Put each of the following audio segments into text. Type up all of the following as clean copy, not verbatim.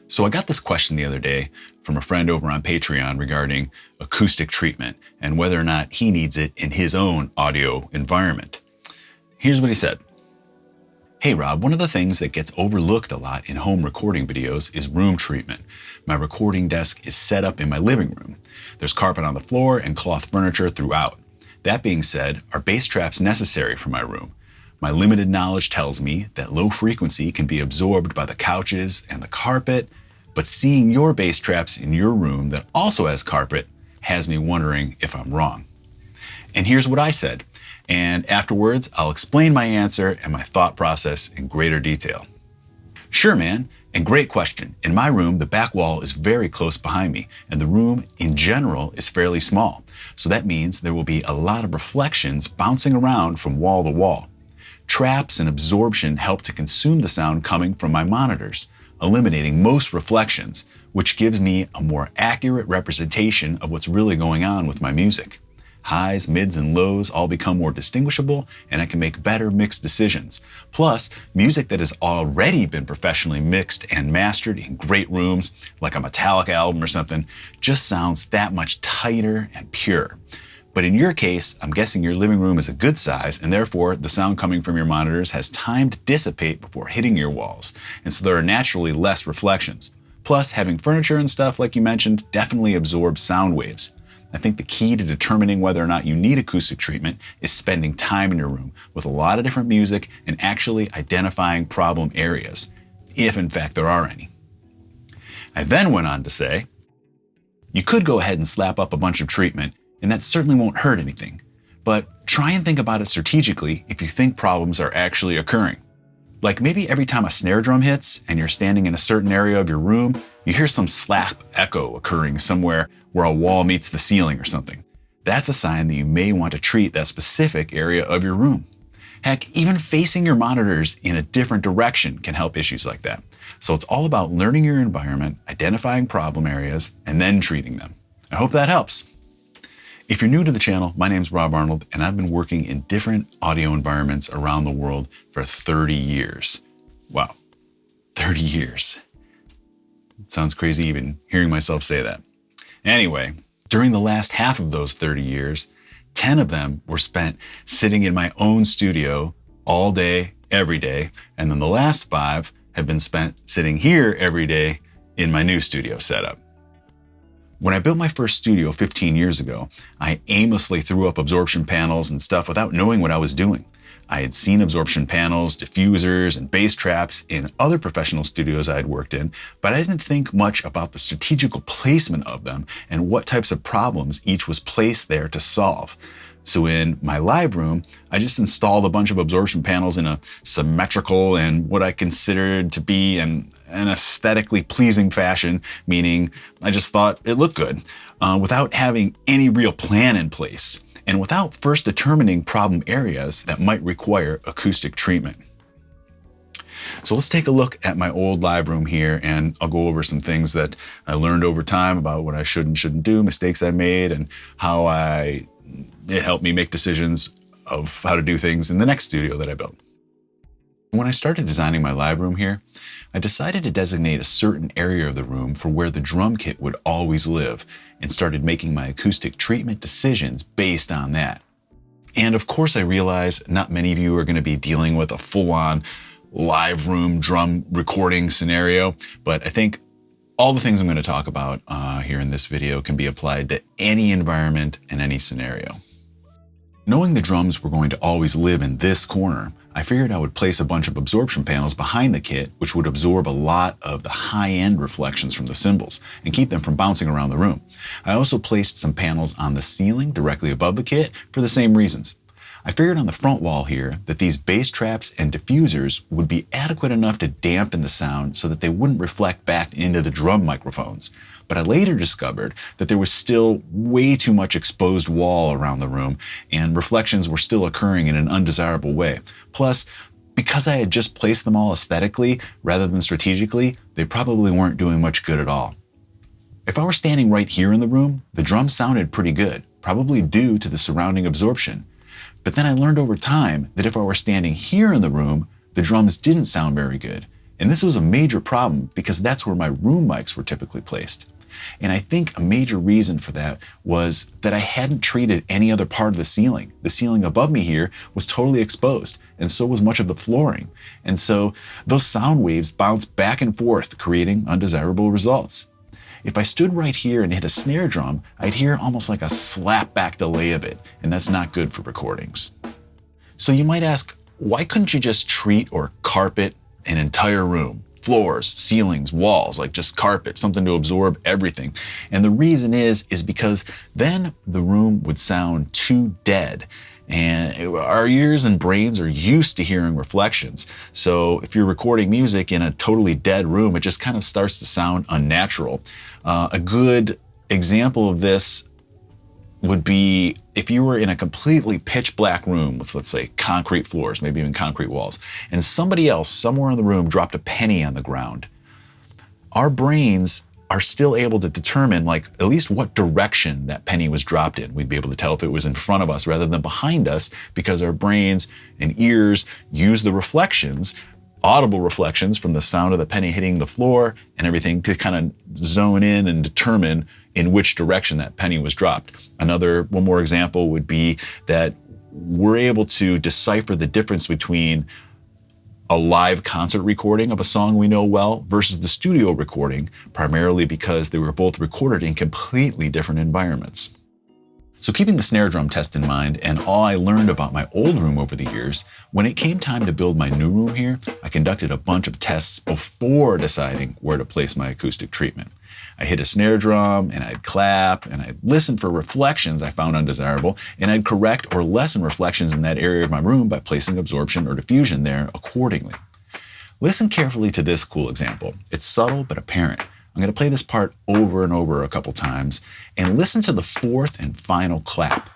So I got this question the other day from a friend over on Patreon regarding acoustic treatment and whether or not he needs it in his own audio environment. Here's what he said. Hey Rob, one of the things that gets overlooked a lot in home recording videos is room treatment. My recording desk is set up in my living room. There's carpet on the floor and cloth furniture throughout. That being said, are bass traps necessary for my room? My limited knowledge tells me that low frequency can be absorbed by the couches and the carpet, but seeing your bass traps in your room that also has carpet has me wondering if I'm wrong. And here's what I said, and afterwards I'll explain my answer and my thought process in greater detail. Sure, man, and great question. In my room, the back wall is very close behind me, and the room in general is fairly small. So that means there will be a lot of reflections bouncing around from wall to wall. Traps and absorption help to consume the sound coming from my monitors, eliminating most reflections, which gives me a more accurate representation of what's really going on with my music. Highs, mids, and lows all become more distinguishable, and I can make better mixed decisions. Plus, music that has already been professionally mixed and mastered in great rooms, like a Metallica album or something, just sounds that much tighter and pure. But in your case, I'm guessing your living room is a good size, and therefore the sound coming from your monitors has time to dissipate before hitting your walls, and so there are naturally less reflections. Plus, having furniture and stuff like you mentioned definitely absorbs sound waves. I think the key to determining whether or not you need acoustic treatment is spending time in your room with a lot of different music and actually identifying problem areas, if in fact there are any. I then went on to say, you could go ahead and slap up a bunch of treatment, and that certainly won't hurt anything. But try and think about it strategically if you think problems are actually occurring. Like maybe every time a snare drum hits and you're standing in a certain area of your room, you hear some slap echo occurring somewhere where a wall meets the ceiling or something. That's a sign that you may want to treat that specific area of your room. Heck, even facing your monitors in a different direction can help issues like that. So it's all about learning your environment, identifying problem areas, and then treating them. I hope that helps. If you're new to the channel, my name's Rob Arnold, and I've been working in different audio environments around the world for 30 years. Wow, 30 years. It sounds crazy even hearing myself say that. Anyway, during the last half of those 30 years, 10 of them were spent sitting in my own studio all day, every day, and then the last 5 have been spent sitting here every day in my new studio setup. When I built my first studio 15 years ago, I aimlessly threw up absorption panels and stuff without knowing what I was doing. I had seen absorption panels, diffusers, and bass traps in other professional studios I had worked in, but I didn't think much about the strategical placement of them and what types of problems each was placed there to solve. So in my live room, I just installed a bunch of absorption panels in a symmetrical and what I considered to be an aesthetically pleasing fashion, meaning I just thought it looked good, without having any real plan in place, and without first determining problem areas that might require acoustic treatment. So let's take a look at my old live room here, and I'll go over some things that I learned over time about what I should and shouldn't do, mistakes I made, and how it helped me make decisions of how to do things in the next studio that I built. When I started designing my live room here, I decided to designate a certain area of the room for where the drum kit would always live, and started making my acoustic treatment decisions based on that. And of course I realize not many of you are going to be dealing with a full-on live room drum recording scenario, but I think all the things I'm going to talk about here in this video can be applied to any environment and any scenario. Knowing the drums were going to always live in this corner, I figured I would place a bunch of absorption panels behind the kit, which would absorb a lot of the high-end reflections from the cymbals and keep them from bouncing around the room. I also placed some panels on the ceiling directly above the kit for the same reasons. I figured on the front wall here that these bass traps and diffusers would be adequate enough to dampen the sound so that they wouldn't reflect back into the drum microphones. But I later discovered that there was still way too much exposed wall around the room, and reflections were still occurring in an undesirable way. Plus, because I had just placed them all aesthetically rather than strategically, they probably weren't doing much good at all. If I were standing right here in the room, the drums sounded pretty good, probably due to the surrounding absorption. But then I learned over time that if I were standing here in the room, the drums didn't sound very good, And this was a major problem because that's where my room mics were typically placed. And I think a major reason for that was that I hadn't treated any other part of the ceiling. The ceiling above me here was totally exposed, and so was much of the flooring. And so those sound waves bounced back and forth, creating undesirable results. If I stood right here and hit a snare drum, I'd hear almost like a slap back delay of it, and that's not good for recordings. So you might ask, why couldn't you just treat or carpet an entire room? Floors, ceilings, walls, like just carpet, something to absorb everything. And the reason is because then the room would sound too dead. And our ears and brains are used to hearing reflections. So if you're recording music in a totally dead room, it just kind of starts to sound unnatural. A good example of this would be if you were in a completely pitch black room with, let's say, concrete floors, maybe even concrete walls, and somebody else somewhere in the room dropped a penny on the ground. Our brains are still able to determine like at least what direction that penny was dropped in. We'd be able to tell if it was in front of us rather than behind us because our brains and ears use the reflections, audible reflections from the sound of the penny hitting the floor and everything to kind of zone in and determine in which direction that penny was dropped. One more example would be that we're able to decipher the difference between a live concert recording of a song we know well versus the studio recording, primarily because they were both recorded in completely different environments. So keeping the snare drum test in mind and all I learned about my old room over the years, when it came time to build my new room here, I conducted a bunch of tests before deciding where to place my acoustic treatment. I hit a snare drum and I'd clap and I'd listen for reflections I found undesirable, and I'd correct or lessen reflections in that area of my room by placing absorption or diffusion there accordingly. Listen carefully to this cool example. It's subtle but apparent. I'm going to play this part over and over a couple times and listen to the fourth and final clap.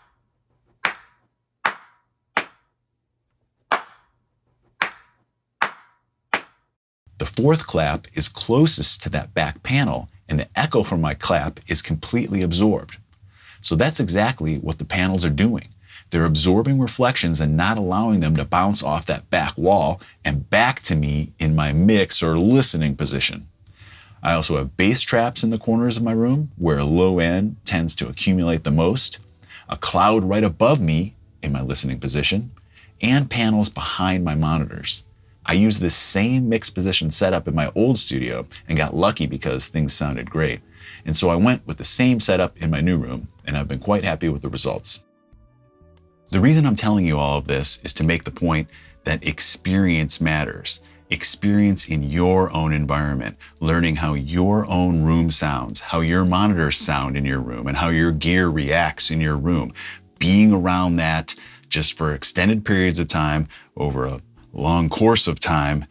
The fourth clap is closest to that back panel, and the echo from my clap is completely absorbed. So that's exactly what the panels are doing. They're absorbing reflections and not allowing them to bounce off that back wall and back to me in my mix or listening position. I also have bass traps in the corners of my room where low end tends to accumulate the most, a cloud right above me in my listening position, and panels behind my monitors. I used this same mix position setup in my old studio and got lucky because things sounded great. And so I went with the same setup in my new room, and I've been quite happy with the results. The reason I'm telling you all of this is to make the point that experience matters. Experience in your own environment, learning how your own room sounds, how your monitors sound in your room, and how your gear reacts in your room. Being around that just for extended periods of time over a long course of time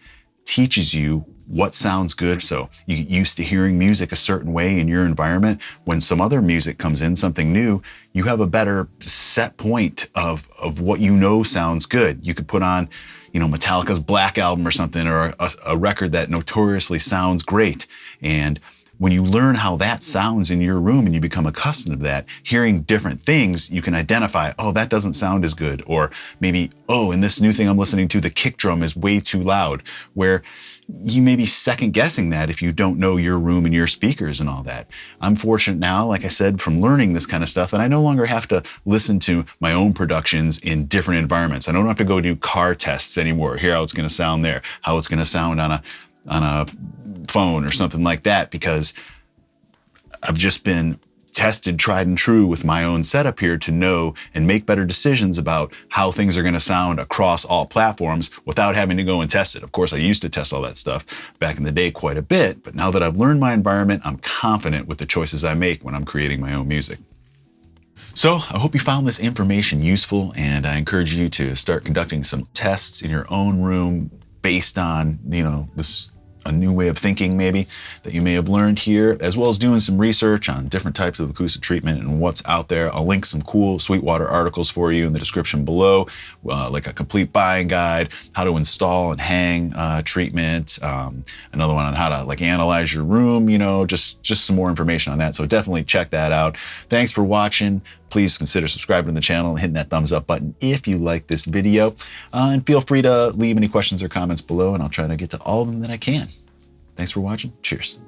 teaches you what sounds good. So you get used to hearing music a certain way in your environment. When some other music comes in, something new, you have a better set point of what you know sounds good. You could put on, Metallica's Black Album or something, or a record that notoriously sounds great. And when you learn how that sounds in your room and you become accustomed to that, hearing different things, you can identify, oh, that doesn't sound as good. Or maybe, oh, in this new thing I'm listening to, the kick drum is way too loud, where you may be second guessing that if you don't know your room and your speakers and all that. I'm fortunate now, like I said, from learning this kind of stuff, and I no longer have to listen to my own productions in different environments. I don't have to go do car tests anymore, hear how it's going to sound there, how it's going to sound on a phone or something like that, because I've just been tested, tried and true with my own setup here to know and make better decisions about how things are going to sound across all platforms without having to go and test it. Of course, I used to test all that stuff back in the day quite a bit, but now that I've learned my environment, I'm confident with the choices I make when I'm creating my own music. So I hope you found this information useful, and I encourage you to start conducting some tests in your own room based on, this a new way of thinking maybe that you may have learned here, as well as doing some research on different types of acoustic treatment and what's out there. I'll link some cool Sweetwater articles for you in the description below, like a complete buying guide, how to install and hang treatment, another one on how to like analyze your room, you know, just some more information on that. So definitely check that out. Thanks for watching. Please consider subscribing to the channel and hitting that thumbs up button if you like this video. And feel free to leave any questions or comments below, and I'll try to get to all of them that I can. Thanks for watching. Cheers.